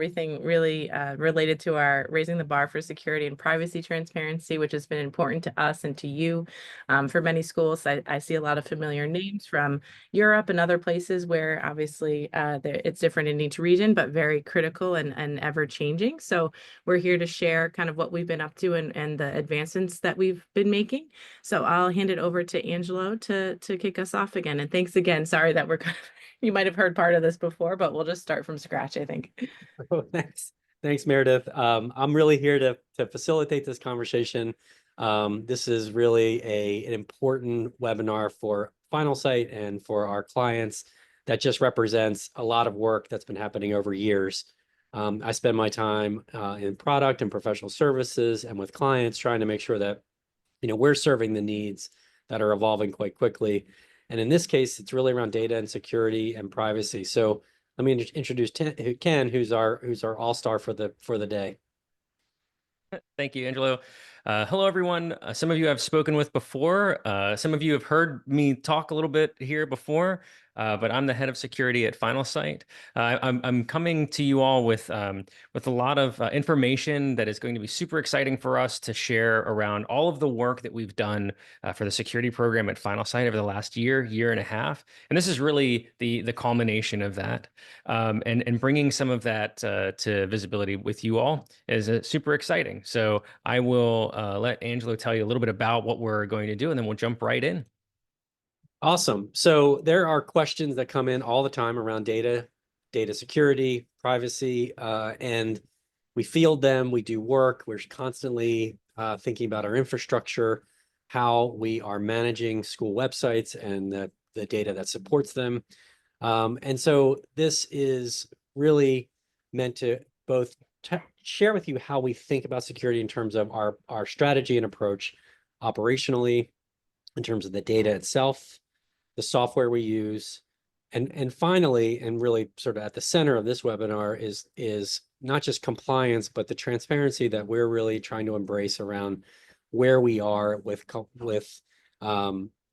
everything really related to our raising the bar for security and privacy transparency, which has been important to us and to you. For many schools, I see a lot of familiar names from Europe and other places where obviously it's different in each region, but very critical and ever changing. So we're here to share kind of what we've been up to and the advancements that we've been making. So I'll hand it over to Angelo to kick us off again. And thanks again. Sorry that we're kind of, you might have heard part of this before, but we'll just start from scratch, I think. Oh, thanks. Thanks, Meredith. I'm really here to facilitate this conversation. This is really an important webinar for Finalsite and for our clients that just represents a lot of work that's been happening over years. I spend my time in product and professional services and with clients trying to make sure that we're serving the needs that are evolving quite quickly. And in this case, it's really around data and security and privacy. So let me introduce Ken, who's our all-star for the day. Thank you, Angelo. Hello, everyone. Some of you I've spoken with before. Some of you have heard me talk a little bit here before, but I'm the head of security at Finalsite. I'm coming to you all with a lot of information that is going to be super exciting for us to share around all of the work that we've done for the security program at Finalsite over the last year and a half. And this is really the culmination of that. And bringing some of that to visibility with you all is super exciting. So I will let Angelo tell you a little bit about what we're going to do, and then we'll jump right in. Awesome. So there are questions that come in all the time around data security, privacy, and we field them. We do work. We're constantly thinking about our infrastructure, how we are managing school websites and the data that supports them. And so this is really meant to both share with you how we think about security in terms of our strategy and approach operationally, in terms of the data itself, the software we use, and finally, and really sort of at the center of this webinar is not just compliance, but the transparency that we're really trying to embrace around where we are with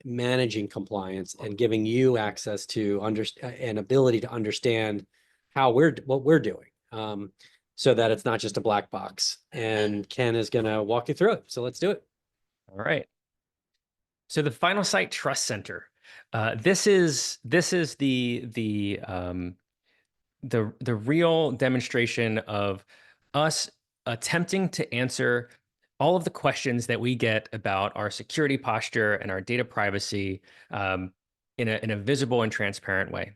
managing compliance and giving you access to an ability to understand what we're doing. So that it's not just a black box. And Ken is going to walk you through it. So let's do it. All right. So the Finalsite Trust Center. This is the real demonstration of us attempting to answer all of the questions that we get about our security posture and our data privacy in a visible and transparent way.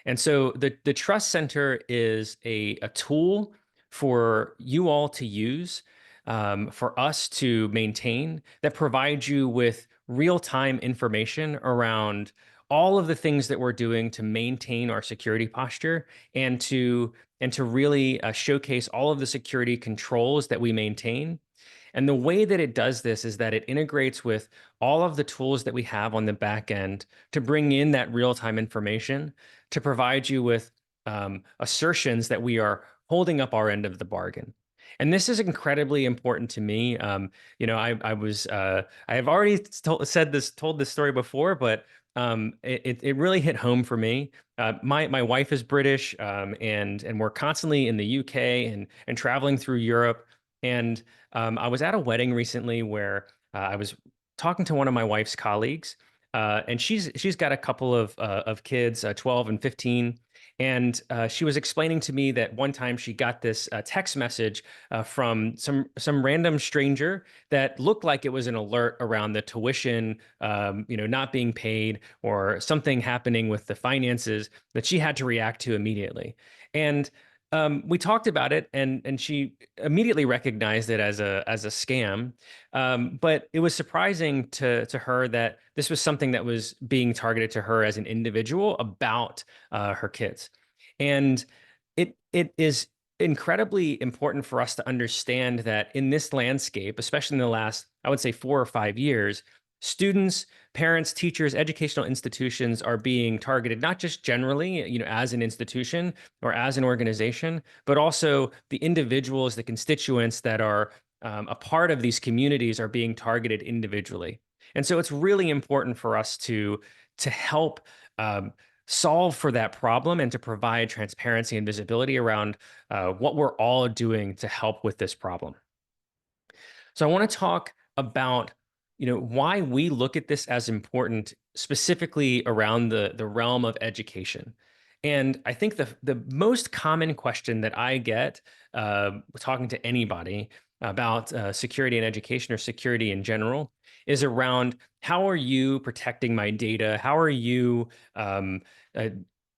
And so the Trust Center is a tool for you all to use, for us to maintain, that provides you with real-time information around all of the things that we're doing to maintain our security posture and to really showcase all of the security controls that we maintain. And the way that it does this is that it integrates with all of the tools that we have on the back end to bring in that real-time information to provide you with assertions that we are holding up our end of the bargain. And this is incredibly important to me. I have already told this story before, but it really hit home for me. My wife is British, and we're constantly in the UK and traveling through Europe. And I was at a wedding recently where I was talking to one of my wife's colleagues, and she's got a couple of kids, 12 and 15. And she was explaining to me that one time she got this text message from some random stranger that looked like it was an alert around the tuition, not being paid or something happening with the finances that she had to react to immediately. And we talked about it, and she immediately recognized it as a scam. But it was surprising to her that this was something that was being targeted to her as an individual about her kids. And it is incredibly important for us to understand that in this landscape, especially in the last, I would say, 4 or 5 years, students, parents, teachers, educational institutions are being targeted, not just generally, as an institution or as an organization, but also the individuals, the constituents that are a part of these communities are being targeted individually. And so it's really important for us to help solve for that problem and to provide transparency and visibility around what we're all doing to help with this problem. So I want to talk about, why we look at this as important, specifically around the realm of education. And I think the most common question that I get talking to anybody about security in education or security in general is around, how are you protecting my data? How are you um, uh,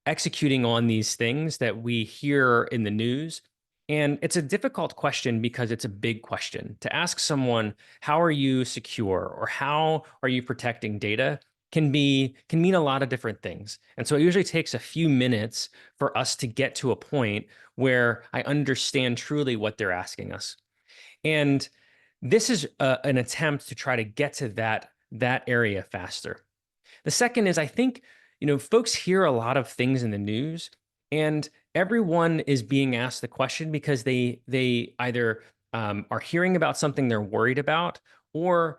executing on these things that we hear in the news? And it's a difficult question because it's a big question. To ask someone, how are you secure, or how are you protecting data, can mean a lot of different things. And so it usually takes a few minutes for us to get to a point where I understand truly what they're asking us. And this is an attempt to try to get to that area faster. The second is, I think, folks hear a lot of things in the news, and everyone is being asked the question because they either are hearing about something they're worried about, or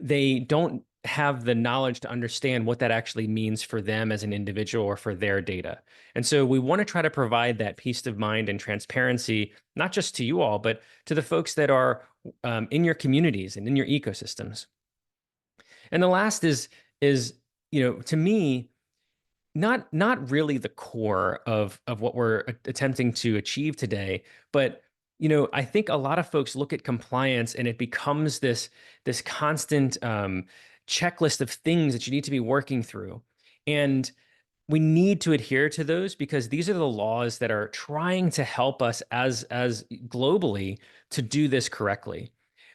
they don't have the knowledge to understand what that actually means for them as an individual or for their data. And so we want to try to provide that peace of mind and transparency, not just to you all, but to the folks that are in your communities and in your ecosystems. And the last is to me, not really the core of what we're attempting to achieve today, but I think a lot of folks look at compliance and it becomes this constant checklist of things that you need to be working through. And we need to adhere to those because these are the laws that are trying to help us as globally to do this correctly.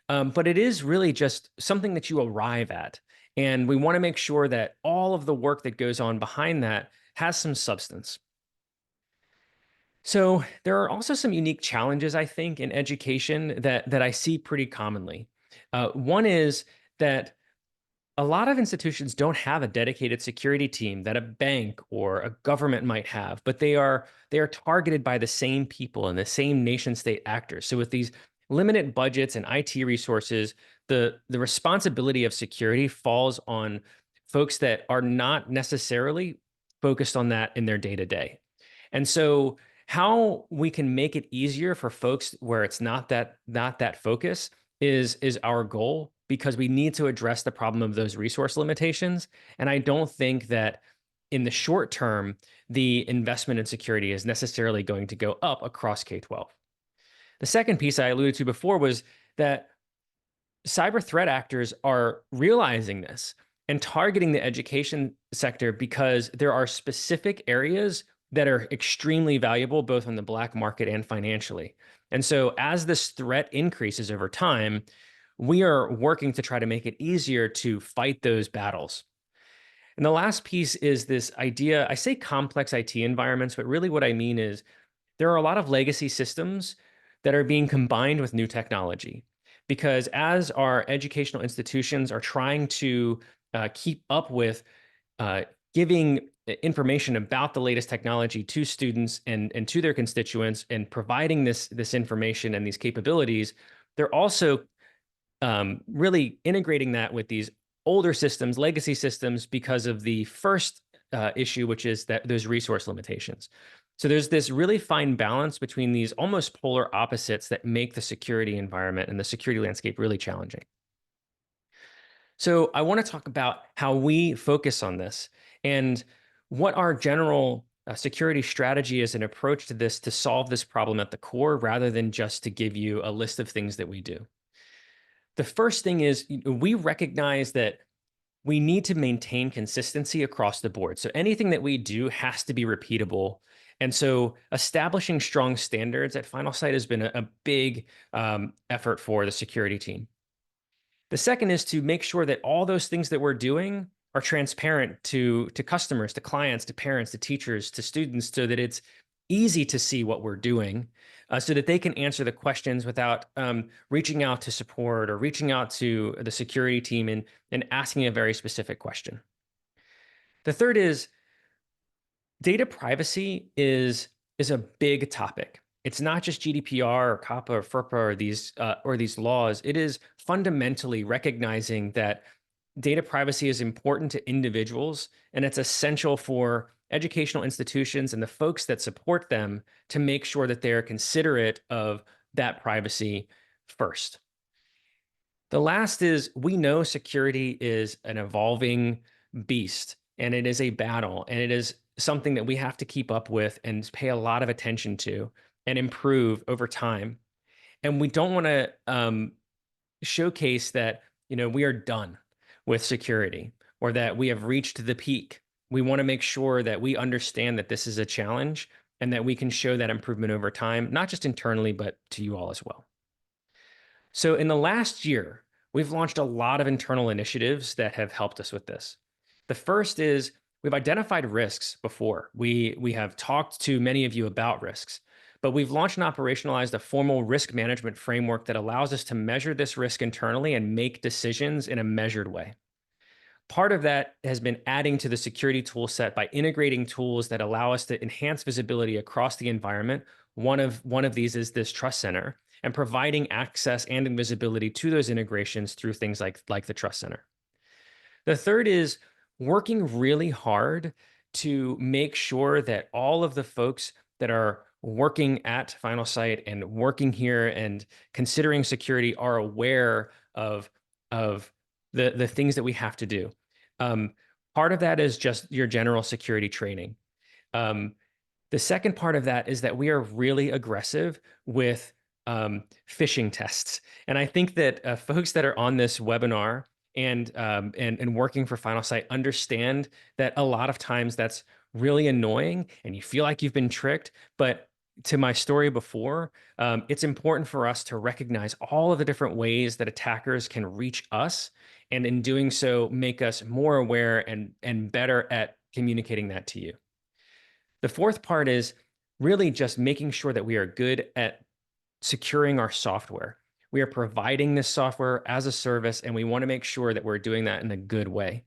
But it is really just something that you arrive at. And we want to make sure that all of the work that goes on behind that has some substance. So there are also some unique challenges, I think, in education that I see pretty commonly. One is that a lot of institutions don't have a dedicated security team that a bank or a government might have, but they are targeted by the same people and the same nation state actors. So with these limited budgets and IT resources, the responsibility of security falls on folks that are not necessarily focused on that in their day to day. And so how we can make it easier for folks where it's not that focus is our goal, because we need to address the problem of those resource limitations. And I don't think that in the short term, the investment in security is necessarily going to go up across K-12. The second piece I alluded to before was that cyber threat actors are realizing this and targeting the education sector because there are specific areas that are extremely valuable, both on the black market and financially. And so as this threat increases over time, we are working to try to make it easier to fight those battles. And the last piece is this idea, I say complex IT environments, but really what I mean is there are a lot of legacy systems that are being combined with new technology. Because as our educational institutions are trying to keep up with giving information about the latest technology to students and to their constituents and providing this information and these capabilities, they're also really integrating that with these older systems, legacy systems, because of the first issue, which is that those resource limitations. So there's this really fine balance between these almost polar opposites that make the security environment and the security landscape really challenging. So I want to talk about how we focus on this and what our general security strategy is, an approach to this to solve this problem at the core, rather than just to give you a list of things that we do. The first thing is we recognize that we need to maintain consistency across the board. So anything that we do has to be repeatable. And so establishing strong standards at Finalsite has been a big effort for the security team. The second is to make sure that all those things that we're doing are transparent to customers, to clients, to parents, to teachers, to students, so that it's easy to see what we're doing, so that they can answer the questions without reaching out to support or reaching out to the security team and asking a very specific question. The third is data privacy is a big topic. It's not just GDPR or COPPA or FERPA or these laws. It is fundamentally recognizing that data privacy is important to individuals, and it's essential for educational institutions and the folks that support them to make sure that they're considerate of that privacy first. The last is, we know security is an evolving beast, and it is a battle, and it is something that we have to keep up with and pay a lot of attention to and improve over time. And we don't want to showcase that, we are done with security or that we have reached the peak. We want to make sure that we understand that this is a challenge and that we can show that improvement over time, not just internally, but to you all as well. So in the last year, we've launched a lot of internal initiatives that have helped us with this. The first is, we've identified risks before. We have talked to many of you about risks, but we've launched and operationalized a formal risk management framework that allows us to measure this risk internally and make decisions in a measured way. Part of that has been adding to the security tool set by integrating tools that allow us to enhance visibility across the environment. One of these is this Trust Center, and providing access and invisibility to those integrations through things like the Trust Center. The third is working really hard to make sure that all of the folks that are working at Finalsite and working here and considering security are aware of the things that we have to do. Part of that is just your general security training. The second part of that is that we are really aggressive with phishing tests. And I think that folks that are on this webinar and working for Finalsite understand that a lot of times that's really annoying and you feel like you've been tricked. But to my story before, it's important for us to recognize all of the different ways that attackers can reach us, and in doing so, make us more aware and better at communicating that to you. The fourth part is really just making sure that we are good at securing our software. We are providing this software as a service, and we want to make sure that we're doing that in a good way.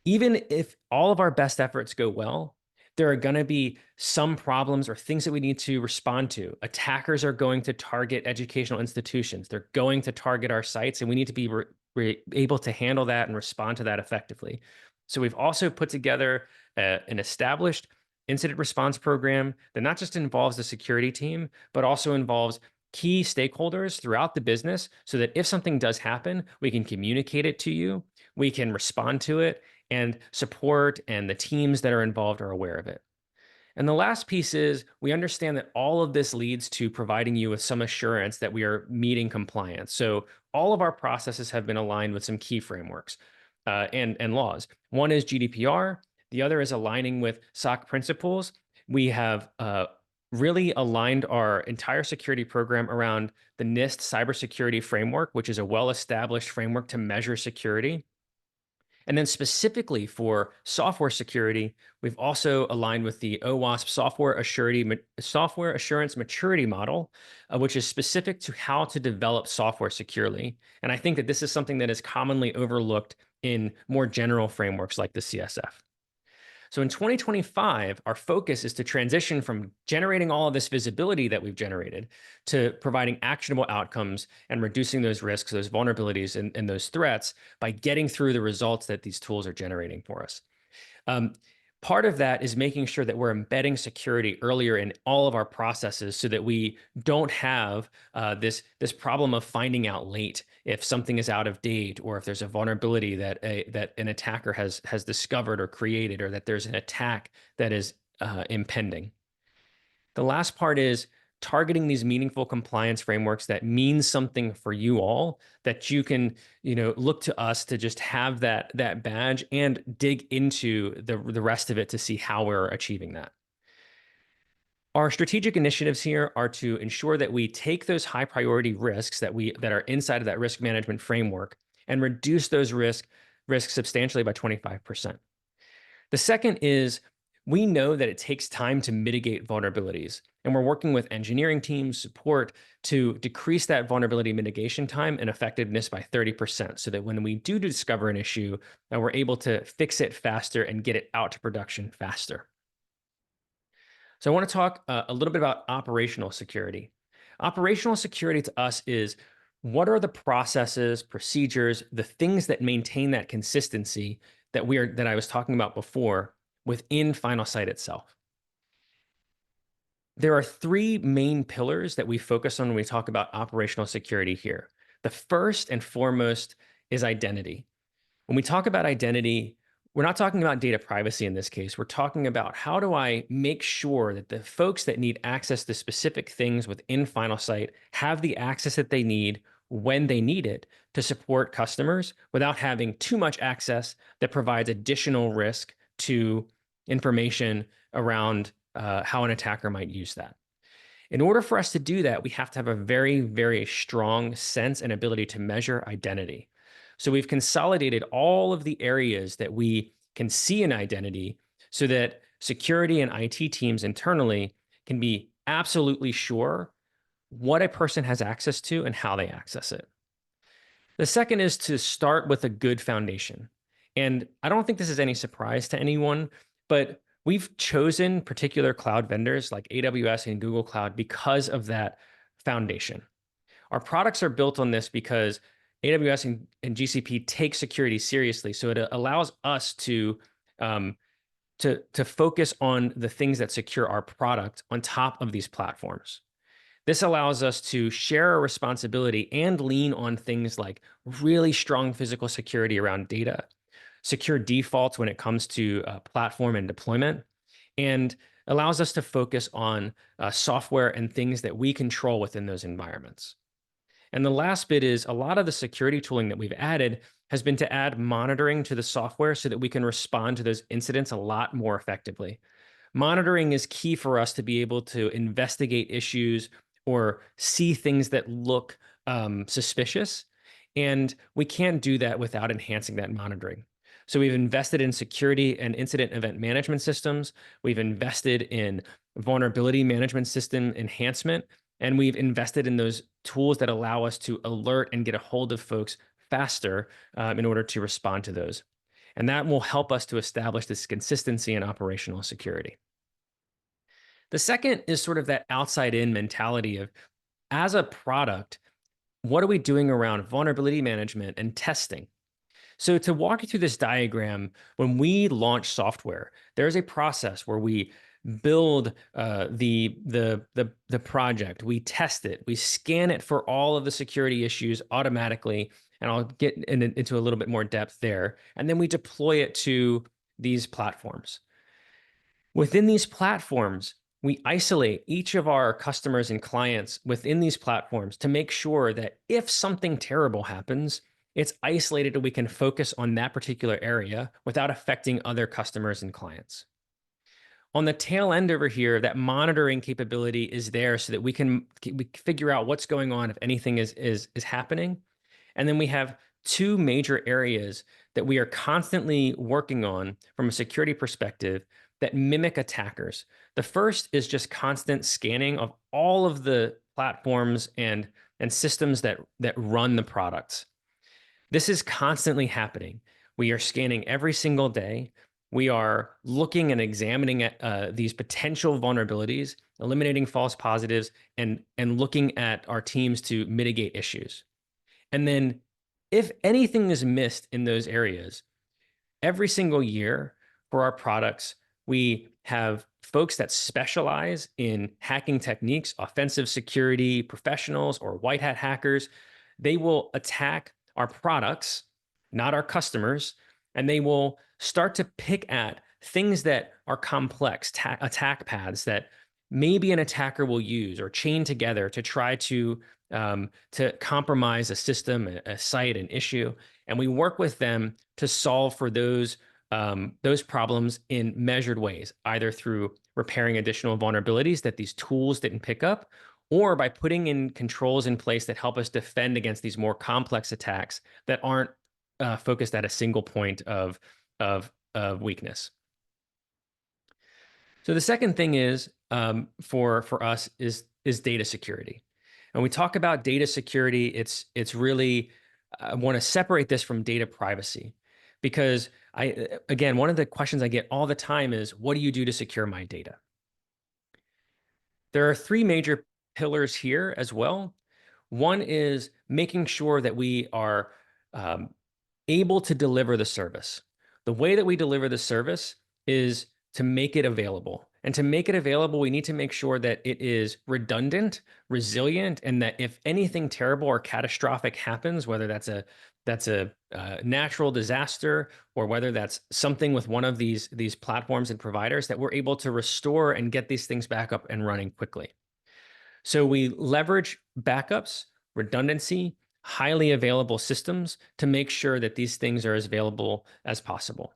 Even if all of our best efforts go well, there are going to be some problems or things that we need to respond to. Attackers are going to target educational institutions. They're going to target our sites, and we need to be able to handle that and respond to that effectively. So we've also put together an established incident response program that not just involves the security team, but also involves key stakeholders throughout the business, so that if something does happen, we can communicate it to you, we can respond to it, and support and the teams that are involved are aware of it. And the last piece is, we understand that all of this leads to providing you with some assurance that we are meeting compliance. So all of our processes have been aligned with some key frameworks and laws. One is GDPR. The other is aligning with SOC principles. We have really aligned our entire security program around the NIST cybersecurity framework, which is a well-established framework to measure security. And then specifically for software security, we've also aligned with the OWASP software assurance maturity model, which is specific to how to develop software securely. And I think that this is something that is commonly overlooked in more general frameworks like the CSF. So in 2025, our focus is to transition from generating all of this visibility that we've generated to providing actionable outcomes and reducing those risks, those vulnerabilities, and those threats by getting through the results that these tools are generating for us. Part of that is making sure that we're embedding security earlier in all of our processes so that we don't have this problem of finding out late if something is out of date, or if there's a vulnerability that an attacker has discovered or created, or that there's an attack that is impending. The last part is targeting these meaningful compliance frameworks that mean something for you all, that you can, look to us to just have that badge and dig into the rest of it to see how we're achieving that. Our strategic initiatives here are to ensure that we take those high priority risks that are inside of that risk management framework and reduce those risks substantially by 25%. The second is, we know that it takes time to mitigate vulnerabilities, and we're working with engineering teams, support, to decrease that vulnerability mitigation time and effectiveness by 30%, so that when we do discover an issue, we're able to fix it faster and get it out to production faster. So I want to talk a little bit about operational security. Operational security to us is, what are the processes, procedures, the things that maintain that consistency that I was talking about before, within Finalsite itself. There are three main pillars that we focus on when we talk about operational security here. The first and foremost is identity. When we talk about identity, we're not talking about data privacy in this case. We're talking about how do I make sure that the folks that need access to specific things within Finalsite have the access that they need when they need it to support customers without having too much access that provides additional risk to information around how an attacker might use that. In order for us to do that, we have to have a very, very strong sense and ability to measure identity. So we've consolidated all of the areas that we can see an identity so that security and IT teams internally can be absolutely sure what a person has access to and how they access it. The second is to start with a good foundation. And I don't think this is any surprise to anyone, but we've chosen particular cloud vendors like AWS and Google Cloud because of that foundation. Our products are built on this because AWS and GCP take security seriously. So it allows us to focus on the things that secure our product on top of these platforms. This allows us to share our responsibility and lean on things like really strong physical security around data, secure defaults when it comes to platform and deployment, and allows us to focus on software and things that we control within those environments. And the last bit is a lot of the security tooling that we've added has been to add monitoring to the software so that we can respond to those incidents a lot more effectively. Monitoring is key for us to be able to investigate issues or see things that look suspicious. And we can't do that without enhancing that monitoring. So we've invested in security and incident event management systems. We've invested in vulnerability management system enhancement. And we've invested in those tools that allow us to alert and get a hold of folks faster in order to respond to those. And that will help us to establish this consistency in operational security. The second is sort of that outside-in mentality of, as a product, what are we doing around vulnerability management and testing? So to walk you through this diagram, when we launch software, there's a process where we build the project, we test it, we scan it for all of the security issues automatically, and I'll get into a little bit more depth there, and then we deploy it to these platforms. Within these platforms, we isolate each of our customers and clients within these platforms to make sure that if something terrible happens, it's isolated and we can focus on that particular area without affecting other customers and clients. On the tail end over here, that monitoring capability is there so that we figure out what's going on if anything is happening. And then we have two major areas that we are constantly working on from a security perspective that mimic attackers. The first is just constant scanning of all of the platforms and systems that run the products. This is constantly happening. We are scanning every single day. We are looking and examining at these potential vulnerabilities, eliminating false positives, and looking at our teams to mitigate issues. And then if anything is missed in those areas, every single year for our products, we have folks that specialize in hacking techniques, offensive security professionals, or white hat hackers. They will attack our products, not our customers, and they will start to pick at things that are complex, attack paths that maybe an attacker will use or chain together to try to compromise a system, a site, an issue. And we work with them to solve for those problems in measured ways, either through repairing additional vulnerabilities that these tools didn't pick up, or by putting in controls in place that help us defend against these more complex attacks that aren't focused at a single point of weakness. So the second thing is for us is data security. And we talk about data security, it's really, I want to separate this from data privacy, because again, one of the questions I get all the time is, what do you do to secure my data? There are three major pillars here as well. One is making sure that we are able to deliver the service. The way that we deliver the service is to make it available. And to make it available, we need to make sure that it is redundant, resilient, and that if anything terrible or catastrophic happens, whether that's a natural disaster or whether that's something with one of these platforms and providers, that we're able to restore and get these things back up and running quickly. So we leverage backups, redundancy, highly available systems to make sure that these things are as available as possible.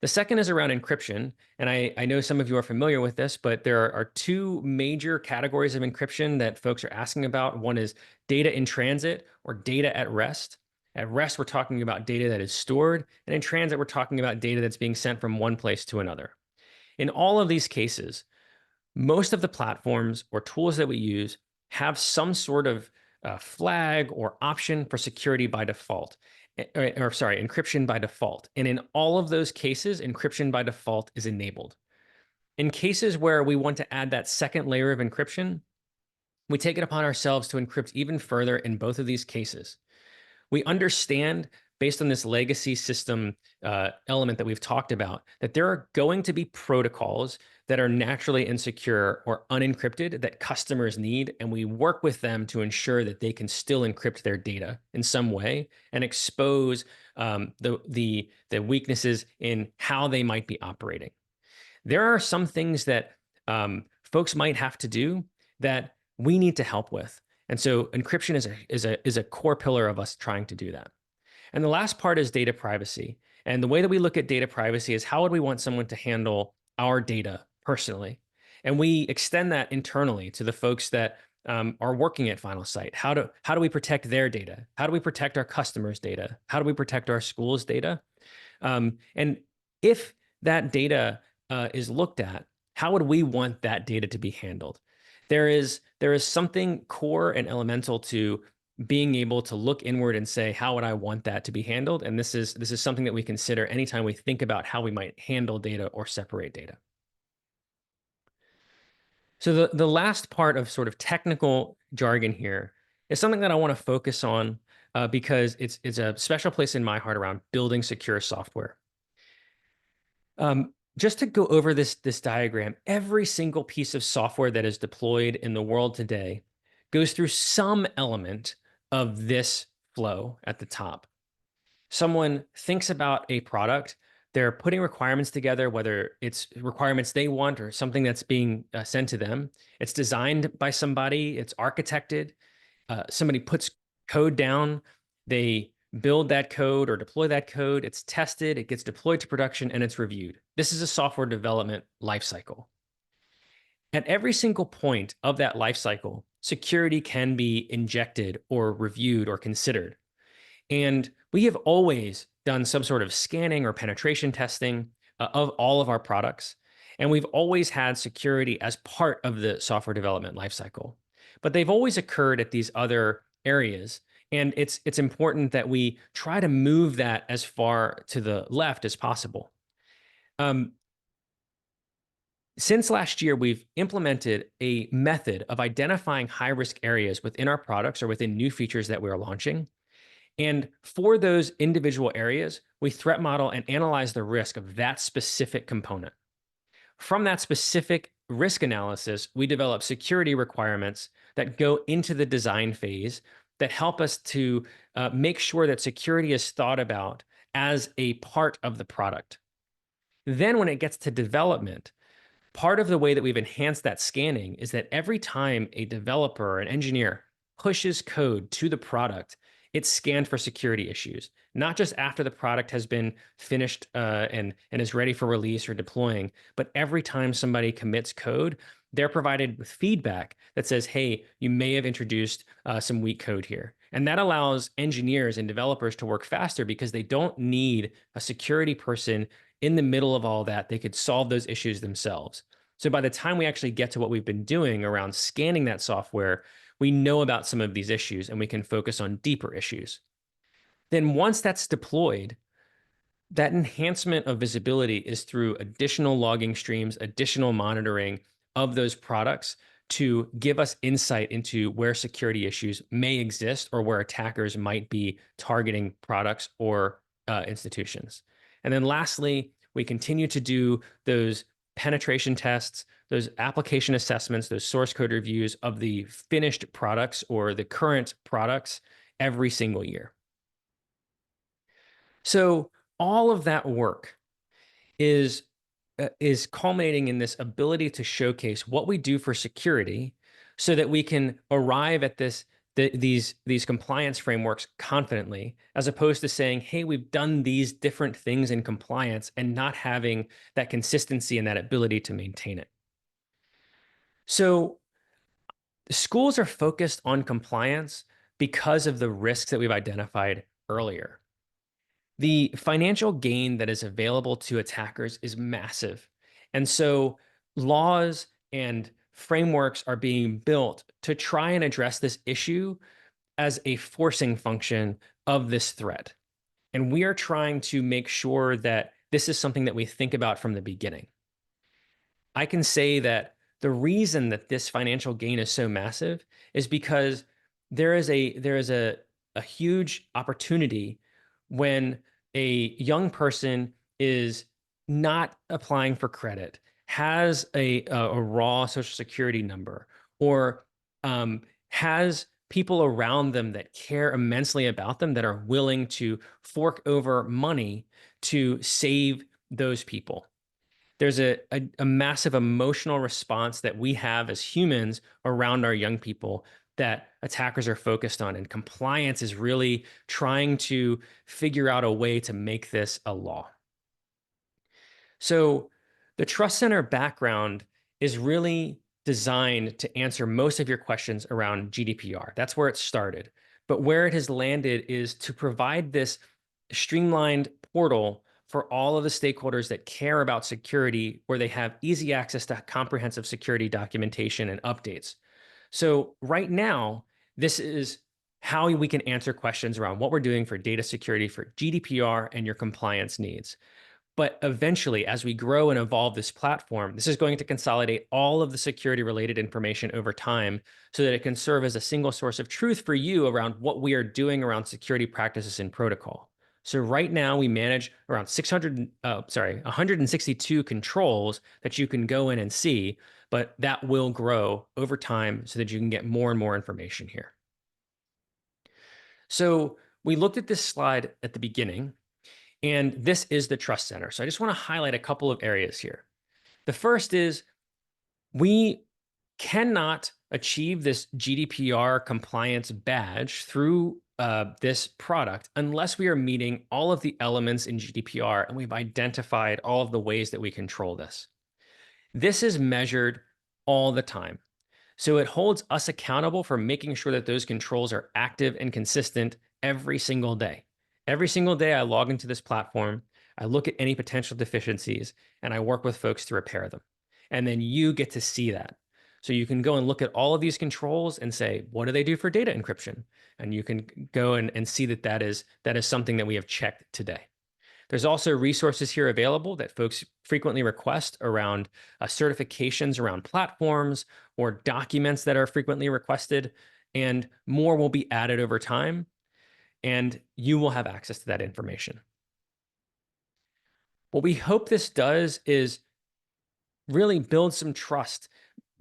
The second is around encryption. And I know some of you are familiar with this, but there are two major categories of encryption that folks are asking about. One is data in transit or data at rest. At rest, we're talking about data that is stored. And in transit, we're talking about data that's being sent from one place to another. In all of these cases, most of the platforms or tools that we use have some sort of flag or option for security by default, or sorry, encryption by default. And in all of those cases, encryption by default is enabled. In cases where we want to add that second layer of encryption, we take it upon ourselves to encrypt even further in both of these cases. We understand, based on this legacy system element that we've talked about, that there are going to be protocols that are naturally insecure or unencrypted that customers need, and we work with them to ensure that they can still encrypt their data in some way and expose the weaknesses in how they might be operating. There are some things that folks might have to do that we need to help with. And so encryption is a core pillar of us trying to do that. And the last part is data privacy. And the way that we look at data privacy is how would we want someone to handle our data personally? And we extend that internally to the folks that are working at Finalsite. How do we protect their data? How do we protect our customers' data? How do we protect our schools' data? And if that data is looked at, how would we want that data to be handled? There is something core and elemental to being able to look inward and say, how would I want that to be handled? And this is something that we consider anytime we think about how we might handle data or separate data. So the last part of sort of technical jargon here is something that I want to focus on because it's a special place in my heart around building secure software. Just to go over this diagram, every single piece of software that is deployed in the world today goes through some element of this flow at the top. Someone thinks about a product, they're putting requirements together, whether it's requirements they want or something that's being sent to them. It's designed by somebody, it's architected, somebody puts code down, they build that code or deploy that code, it's tested, it gets deployed to production, and it's reviewed. This is a software development lifecycle. At every single point of that lifecycle, security can be injected or reviewed or considered. And we have always done some sort of scanning or penetration testing of all of our products. And we've always had security as part of the software development lifecycle. But they've always occurred at these other areas. And it's important that we try to move that as far to the left as possible. Since last year, we've implemented a method of identifying high-risk areas within our products or within new features that we're launching. And for those individual areas, we threat model and analyze the risk of that specific component. From that specific risk analysis, we develop security requirements that go into the design phase that help us to make sure that security is thought about as a part of the product. Then when it gets to development, part of the way that we've enhanced that scanning is that every time a developer or an engineer pushes code to the product, it's scanned for security issues, not just after the product has been finished and is ready for release or deploying, but every time somebody commits code, they're provided with feedback that says, hey, you may have introduced some weak code here. And that allows engineers and developers to work faster because they don't need a security person in the middle of all that. They could solve those issues themselves. So by the time we actually get to what we've been doing around scanning that software, we know about some of these issues and we can focus on deeper issues. Then once that's deployed, that enhancement of visibility is through additional logging streams, additional monitoring of those products to give us insight into where security issues may exist or where attackers might be targeting products or institutions. And then lastly, we continue to do those penetration tests, those application assessments, those source code reviews of the finished products or the current products every single year. So all of that work is culminating in this ability to showcase what we do for security so that we can arrive at these compliance frameworks confidently, as opposed to saying, hey, we've done these different things in compliance and not having that consistency and that ability to maintain it. So schools are focused on compliance because of the risks that we've identified earlier. The financial gain that is available to attackers is massive. And so laws and frameworks are being built to try and address this issue as a forcing function of this threat. And we are trying to make sure that this is something that we think about from the beginning. I can say that the reason that this financial gain is so massive is because there is a huge opportunity when a young person is not applying for credit, has a raw social security number, or has people around them that care immensely about them that are willing to fork over money to save those people. There's a massive emotional response that we have as humans around our young people that attackers are focused on. And compliance is really trying to figure out a way to make this a law. So the Trust Center background is really designed to answer most of your questions around GDPR. That's where it started. But where it has landed is to provide this streamlined portal for all of the stakeholders that care about security, where they have easy access to comprehensive security documentation and updates. So right now, this is how we can answer questions around what we're doing for data security for GDPR and your compliance needs. But eventually, as we grow and evolve this platform, this is going to consolidate all of the security related information over time so that it can serve as a single source of truth for you around what we are doing around security practices and protocol. So right now we manage around 162 controls that you can go in and see, but that will grow over time so that you can get more and more information here. So we looked at this slide at the beginning, and this is the Trust Center. So I just want to highlight a couple of areas here. The first is we cannot achieve this GDPR compliance badge through this product unless we are meeting all of the elements in GDPR and we've identified all of the ways that we control this. This is measured all the time. So it holds us accountable for making sure that those controls are active and consistent every single day. Every single day I log into this platform, I look at any potential deficiencies, and I work with folks to repair them. And then you get to see that. So you can go and look at all of these controls and say, what do they do for data encryption? And you can go and see that that is something that we have checked today. There's also resources here available that folks frequently request around certifications around platforms or documents that are frequently requested, and more will be added over time, and you will have access to that information. What we hope this does is really build some trust,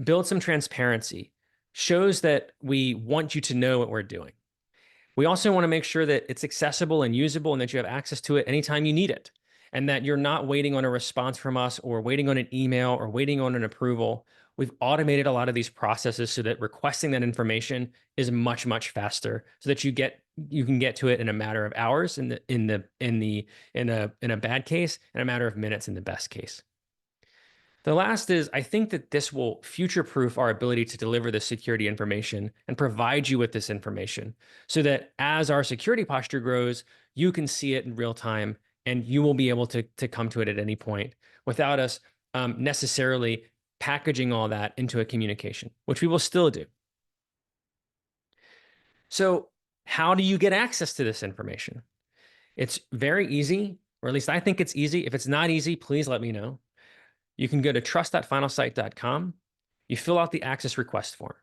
build some transparency, shows that we want you to know what we're doing. We also want to make sure that it's accessible and usable and that you have access to it anytime you need it, and that you're not waiting on a response from us or waiting on an email or waiting on an approval. We've automated a lot of these processes so that requesting that information is much, much faster, so that you can get to it in a matter of hours in a bad case, and a matter of minutes in the best case. The last is, I think that this will future-proof our ability to deliver this security information and provide you with this information so that as our security posture grows, you can see it in real time and you will be able to come to it at any point without us necessarily packaging all that into a communication, which we will still do. So how do you get access to this information? It's very easy, or at least I think it's easy. If it's not easy, please let me know. You can go to trust.finalsite.com. You fill out the access request form.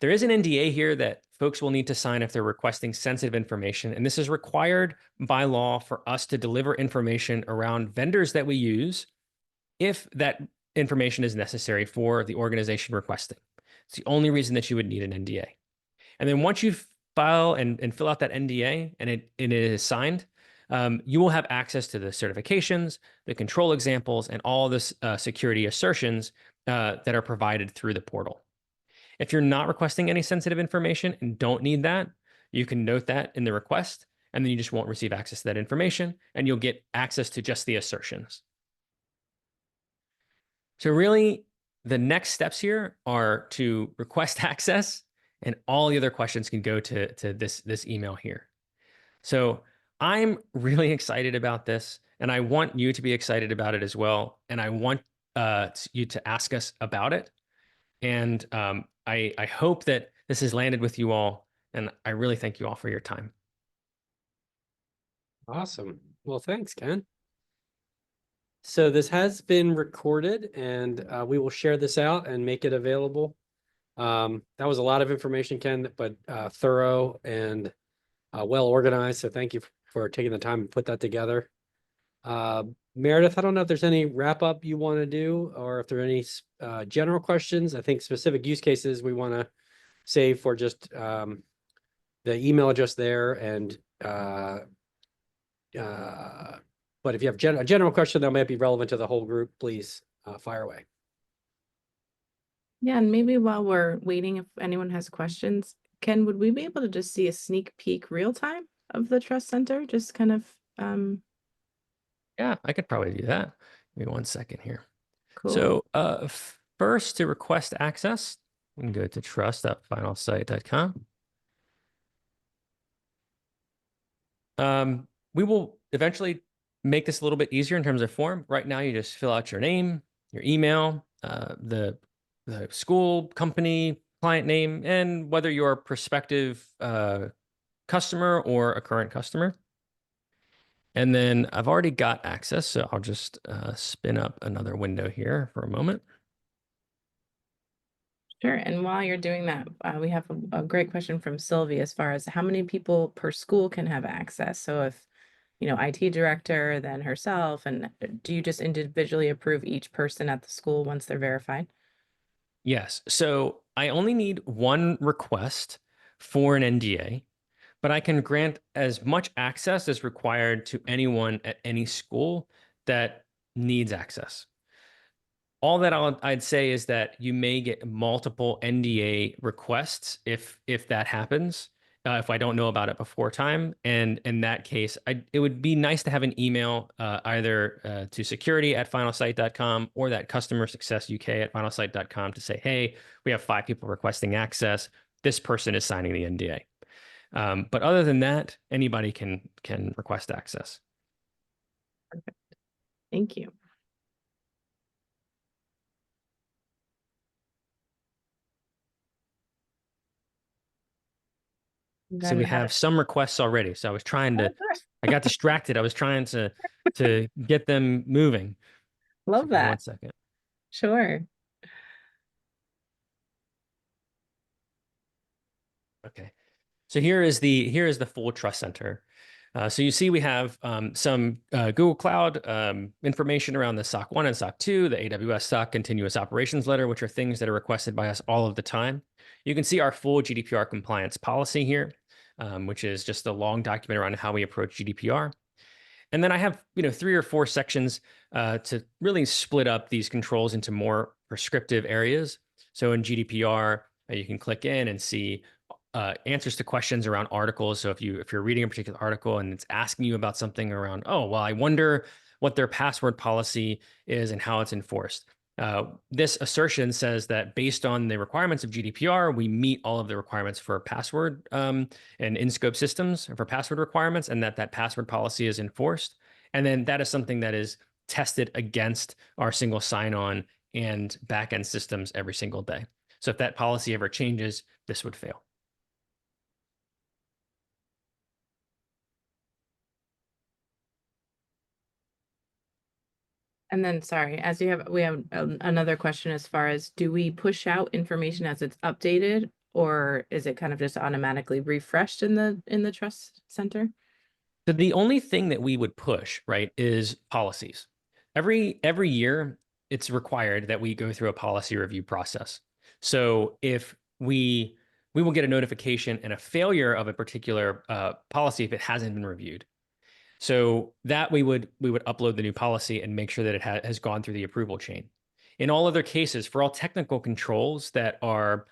There is an NDA here that folks will need to sign if they're requesting sensitive information, and this is required by law for us to deliver information around vendors that we use if that information is necessary for the organization requesting. It's the only reason that you would need an NDA. And then once you file and fill out that NDA and it is signed, you will have access to the certifications, the control examples, and all the security assertions that are provided through the portal. If you're not requesting any sensitive information and don't need that, you can note that in the request, and then you just won't receive access to that information, and you'll get access to just the assertions. So really, the next steps here are to request access, and all the other questions can go to this email here. So I'm really excited about this, and I want you to be excited about it as well. And I want you to ask us about it. And I hope that this has landed with you all, and I really thank you all for your time. Awesome. Well, thanks, Ken. So this has been recorded, and we will share this out and make it available. That was a lot of information, Ken, but thorough and well organized. So thank you for taking the time to put that together. Meredith, I don't know if there's any wrap up you want to do, or if there are any general questions. I think specific use cases we want to save for just the email address there. And but if you have a general question that might be relevant to the whole group, please fire away. Yeah, and maybe while we're waiting, if anyone has questions, Ken, would we be able to just see a sneak peek real time of the Trust Center? Just kind of Yeah, I could probably do that. Give me 1 second here. cool. So first, to request access, we can go to trust.finalsite.com. We will eventually make this a little bit easier in terms of form. Right now, you just fill out your name, your email, the school, company, client name, and whether you're a prospective customer or a current customer. And then I've already got access, so I'll just spin up another window here for a moment. Sure. And while you're doing that, we have a great question from Sylvie as far as how many people per school can have access. So if, IT director, then herself, and do you just individually approve each person at the school once they're verified? Yes. So I only need one request for an NDA, but I can grant as much access as required to anyone at any school that needs access. All that I'd say is that you may get multiple NDA requests if that happens, if I don't know about it before time. And in that case, it would be nice to have an email either to security@finalsite.com or that customer success UK@finalsite.com to say, hey, we have 5 people requesting access. This person is signing the NDA. But other than that, anybody can request access. Perfect. Thank you. So we have some requests already. So I was trying to, I got distracted. I was trying to get them moving. Love So give me that. 1 second. Sure. Okay. So here is the full Trust Center. So you see we have some Google Cloud information around the SOC 1 and SOC 2, the AWS SOC Continuous Operations Letter, which are things that are requested by us all of the time. You can see our full GDPR compliance policy here, which is just a long document around how we approach GDPR. And then I have 3 or 4 sections to really split up these controls into more prescriptive areas. So in GDPR, you can click in and see answers to questions around articles. So if you're reading a particular article and it's asking you about something around, oh, well, I wonder what their password policy is and how it's enforced. This assertion says that based on the requirements of GDPR, we meet all of the requirements for password and in-scope systems for password requirements, and that password policy is enforced. And then that is something that is tested against our single sign-on and backend systems every single day. So if that policy ever changes, this would fail. And then, sorry, we have another question as far as, do we push out information as it's updated, or is it kind of just automatically refreshed in the Trust Center? So the only thing that we would push, right, is policies. Every year, it's required that we go through a policy review process. So if we will get a notification and a failure of a particular policy if it hasn't been reviewed. So that we would upload the new policy and make sure that it has gone through the approval chain. In all other cases, for all technical controls that are,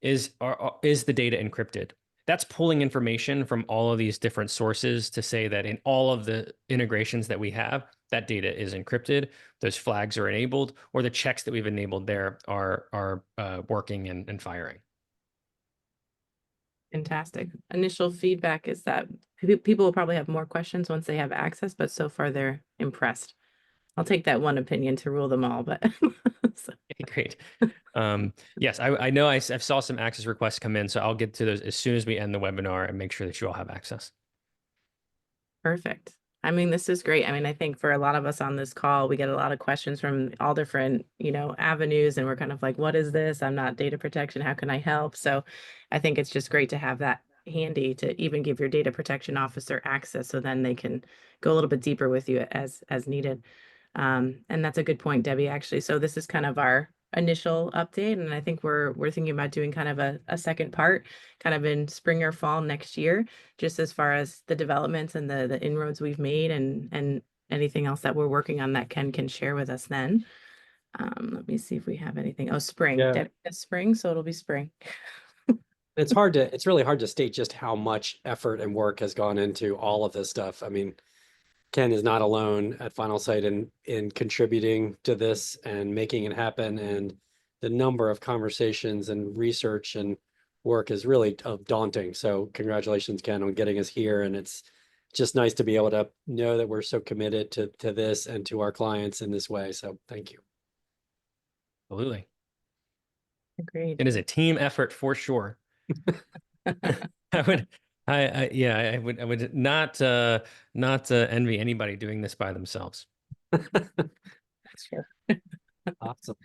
is the data encrypted? That's pulling information from all of these different sources to say that in all of the integrations that we have, that data is encrypted, those flags are enabled, or the checks that we've enabled there are working and firing. Fantastic. Initial feedback is that people will probably have more questions once they have access, but so far they're impressed. I'll take that one opinion to rule them all, but so, Okay, great. Yes, I know I've saw some access requests come in, so I'll get to those as soon as we end the webinar and make sure that you all have access. perfect. I mean, this is great. I mean, I think for a lot of us on this call, we get a lot of questions from all different, avenues, and we're kind of like, what is this? I'm not data protection. How can I help? So I think it's just great to have that handy to even give your data protection officer access so then they can go a little bit deeper with you as needed. And that's a good point, Debbie, actually. So this is kind of our initial update, and I think we're thinking about doing kind of a second part kind of in spring or fall next year, just as far as the developments and the inroads we've made and anything else that we're working on that Ken can share with us then. Let me see if we have anything. Oh, spring. Yeah. Debbie said spring, so it'll be spring. It's really hard to state just how much effort and work has gone into all of this stuff. I mean, Ken is not alone at Finalsite in contributing to this and making it happen. And the number of conversations and research and work is really daunting. So congratulations, Ken, on getting us here. And it's just nice to be able to know that we're so committed to this and to our clients in this way. So thank you. Absolutely. Agreed. It is a team effort for sure. I would not envy anybody doing this by themselves. That's true. Awesome.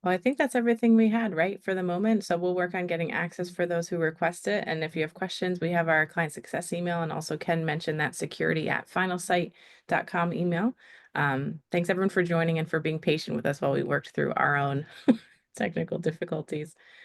Well, I think that's everything we had, right, for the moment. So we'll work on getting access for those who request it. And if you have questions, we have our client success email, and also Ken mentioned that security@finalsite.com email. Thanks everyone for joining and for being patient with us while we worked through our own technical difficulties.